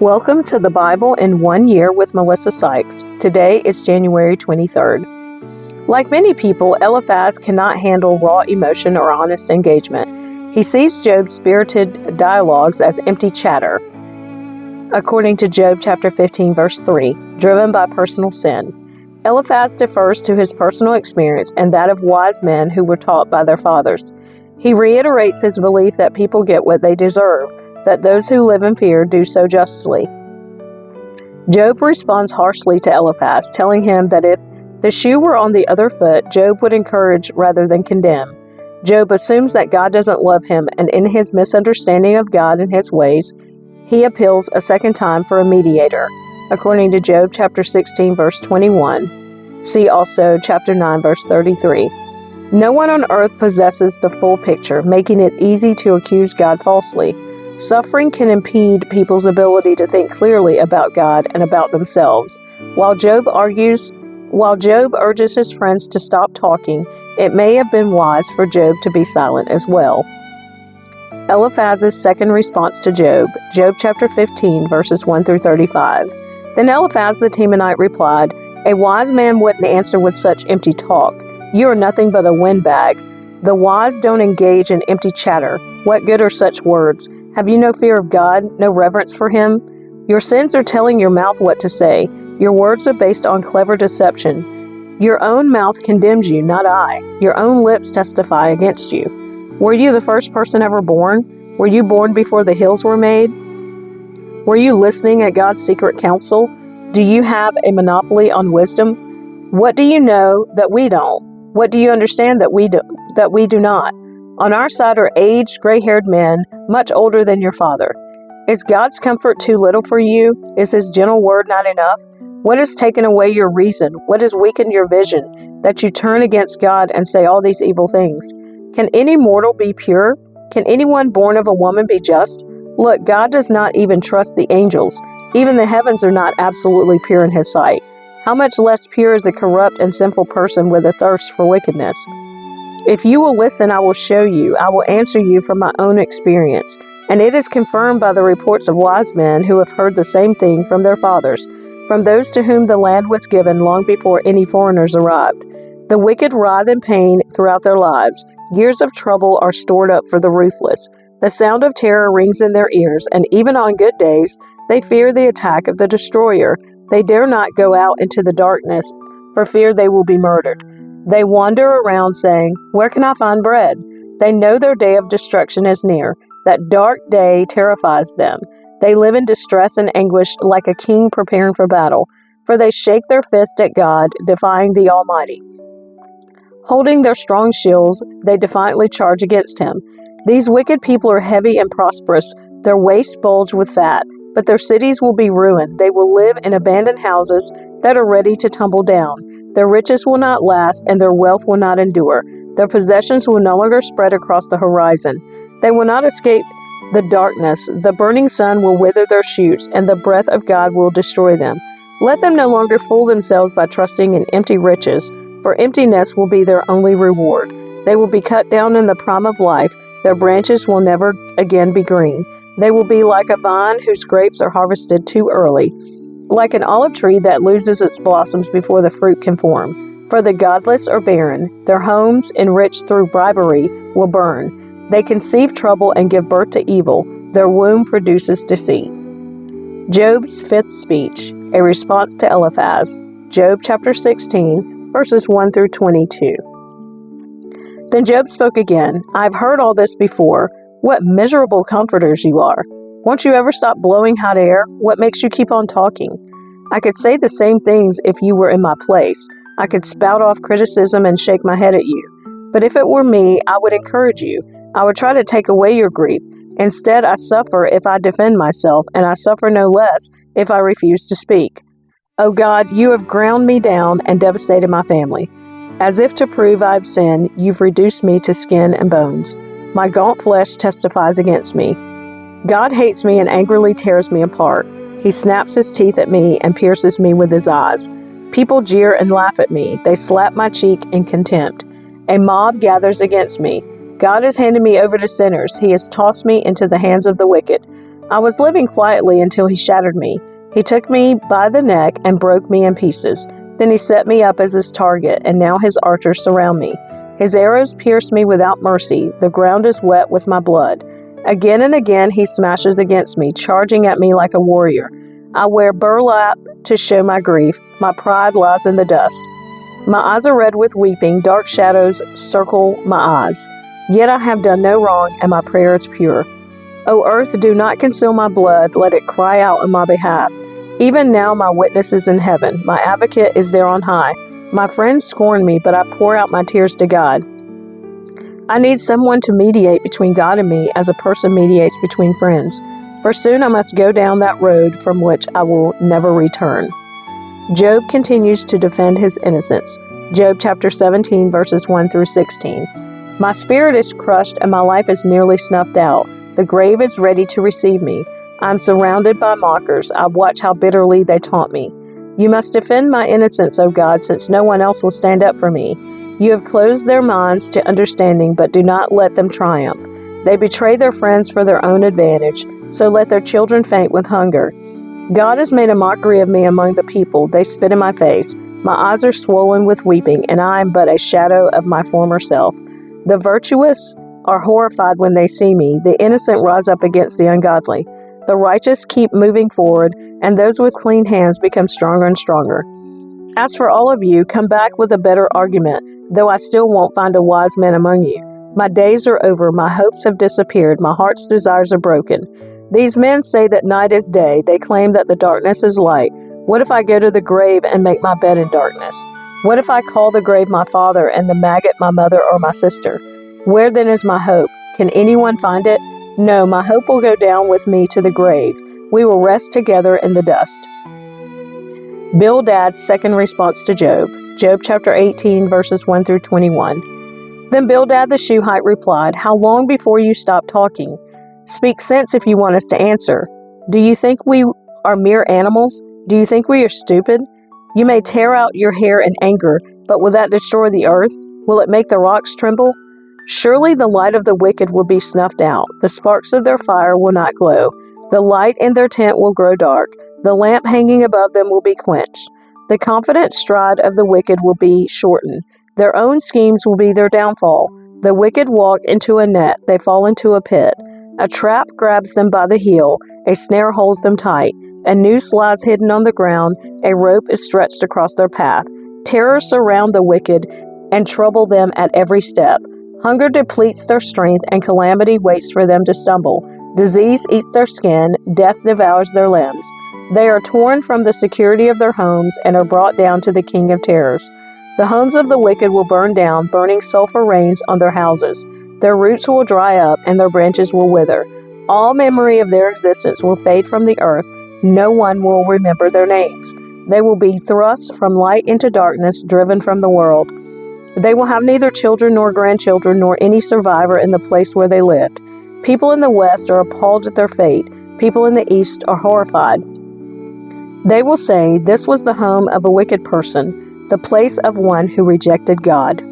Welcome to the Bible in 1 Year with Melissa Sykes. Today is January 23rd. Like many people, Eliphaz cannot handle raw emotion or honest engagement. He sees Job's spirited dialogues as empty chatter, according to Job chapter 15, verse 3, driven by personal sin. Eliphaz defers to his personal experience and that of wise men who were taught by their fathers. He reiterates his belief that people get what they deserve, that those who live in fear do so justly. Job responds harshly to Eliphaz, telling him that if the shoe were on the other foot, Job would encourage rather than condemn. Job assumes that God doesn't love him, and in his misunderstanding of God and his ways, he appeals a second time for a mediator, according to Job chapter 16, verse 21. See also chapter 9, verse 33. No one on earth possesses the full picture, making it easy to accuse God falsely. Suffering can impede people's ability to think clearly about God and about themselves. While Job urges his friends to stop talking, it may have been wise for Job to be silent as well. Eliphaz's second response to Job, Job chapter 15, verses 1 through 35. Then Eliphaz the Temanite replied, "A wise man wouldn't answer with such empty talk. You are nothing but a windbag. The wise don't engage in empty chatter. What good are such words? Have you no fear of God, no reverence for Him? Your sins are telling your mouth what to say. Your words are based on clever deception. Your own mouth condemns you, not I. Your own lips testify against you. Were you the first person ever born? Were you born before the hills were made? Were you listening at God's secret counsel? Do you have a monopoly on wisdom? What do you know that we don't? What do you understand that we do not? On our side are aged, gray-haired men, much older than your father. Is God's comfort too little for you? Is His gentle word not enough? What has taken away your reason? What has weakened your vision, that you turn against God and say all these evil things? Can any mortal be pure? Can anyone born of a woman be just? Look, God does not even trust the angels. Even the heavens are not absolutely pure in His sight. How much less pure is a corrupt and sinful person with a thirst for wickedness? If you will listen, I will show you. I will answer you from my own experience. And it is confirmed by the reports of wise men who have heard the same thing from their fathers, from those to whom the land was given long before any foreigners arrived. The wicked writhe in pain throughout their lives. Years of trouble are stored up for the ruthless. The sound of terror rings in their ears, and even on good days, they fear the attack of the destroyer. They dare not go out into the darkness, for fear they will be murdered. They wander around saying, "Where can I find bread?" They know their day of destruction is near. That dark day terrifies them. They live in distress and anguish like a king preparing for battle, for they shake their fist at God, defying the Almighty. Holding their strong shields, they defiantly charge against Him. These wicked people are heavy and prosperous. Their waists bulge with fat, but their cities will be ruined. They will live in abandoned houses that are ready to tumble down. Their riches will not last, and their wealth will not endure. Their possessions will no longer spread across the horizon. They will not escape the darkness. The burning sun will wither their shoots, and the breath of God will destroy them. Let them no longer fool themselves by trusting in empty riches, for emptiness will be their only reward. They will be cut down in the prime of life. Their branches will never again be green. They will be like a vine whose grapes are harvested too early, like an olive tree that loses its blossoms before the fruit can form. For the godless are barren. Their homes, enriched through bribery, will burn. They conceive trouble and give birth to evil. Their womb produces deceit. Job's fifth speech, a response to Eliphaz. Job chapter 16, verses 1 through 22. Then Job spoke again. "I've heard all this before. What miserable comforters you are. Won't you ever stop blowing hot air? What makes you keep on talking? I could say the same things if you were in my place. I could spout off criticism and shake my head at you. But if it were me, I would encourage you. I would try to take away your grief. Instead, I suffer if I defend myself, and I suffer no less if I refuse to speak. O God, you have ground me down and devastated my family. As if to prove I have sinned, you've reduced me to skin and bones. My gaunt flesh testifies against me. God hates me and angrily tears me apart. He snaps his teeth at me and pierces me with his eyes. People jeer and laugh at me. They slap my cheek in contempt. A mob gathers against me. God has handed me over to sinners. He has tossed me into the hands of the wicked. I was living quietly until he shattered me. He took me by the neck and broke me in pieces. Then he set me up as his target, and now his archers surround me. His arrows pierce me without mercy. The ground is wet with my blood. Again and again he smashes against me, charging at me like a warrior. I wear burlap to show my grief. My pride lies in the dust. My eyes are red with weeping. Dark shadows circle my eyes. Yet I have done no wrong, and my prayer is pure. O earth, do not conceal my blood. Let it cry out on my behalf. Even now my witness is in heaven. My advocate is there on high. My friends scorn me, but I pour out my tears to God. I need someone to mediate between God and me as a person mediates between friends. For soon I must go down that road from which I will never return. Job continues to defend his innocence. Job chapter 17, verses 1 through 16. My spirit is crushed and my life is nearly snuffed out. The grave is ready to receive me. I am surrounded by mockers. I watch how bitterly they taunt me. You must defend my innocence, O God, since no one else will stand up for me. You have closed their minds to understanding, but do not let them triumph. They betray their friends for their own advantage, so let their children faint with hunger. God has made a mockery of me among the people. They spit in my face. My eyes are swollen with weeping, and I am but a shadow of my former self. The virtuous are horrified when they see me. The innocent rise up against the ungodly. The righteous keep moving forward, and those with clean hands become stronger and stronger. As for all of you, come back with a better argument, though I still won't find a wise man among you. My days are over, my hopes have disappeared, my heart's desires are broken. These men say that night is day, they claim that the darkness is light. What if I go to the grave and make my bed in darkness? What if I call the grave my father and the maggot my mother or my sister? Where then is my hope? Can anyone find it? No, my hope will go down with me to the grave. We will rest together in the dust. Bildad's second response to Job. Job chapter 18, verses 1 through 21. Then Bildad the Shuhite replied, How long before you stop talking? Speak sense if you want us to answer. Do you think we are mere animals? Do you think we are stupid? You may tear out your hair in anger, but will that destroy the earth? Will it make the rocks tremble? Surely the light of the wicked will be snuffed out. The sparks of their fire will not glow. The light in their tent will grow dark. The lamp hanging above them will be quenched. The confident stride of the wicked will be shortened. Their own schemes will be their downfall. The wicked walk into a net. They fall into a pit. A trap grabs them by the heel. A snare holds them tight. A noose lies hidden on the ground. A rope is stretched across their path. Terrors surround the wicked and trouble them at every step. Hunger depletes their strength, and calamity waits for them to stumble. Disease eats their skin, death devours their limbs. They are torn from the security of their homes and are brought down to the king of terrors. The homes of the wicked will burn down, burning sulfur rains on their houses. Their roots will dry up, and their branches will wither. All memory of their existence will fade from the earth. No one will remember their names. They will be thrust from light into darkness, driven from the world. They will have neither children nor grandchildren nor any survivor in the place where they lived. People in the west are appalled at their fate. People in the east are horrified. They will say, This was the home of a wicked person, the place of one who rejected God.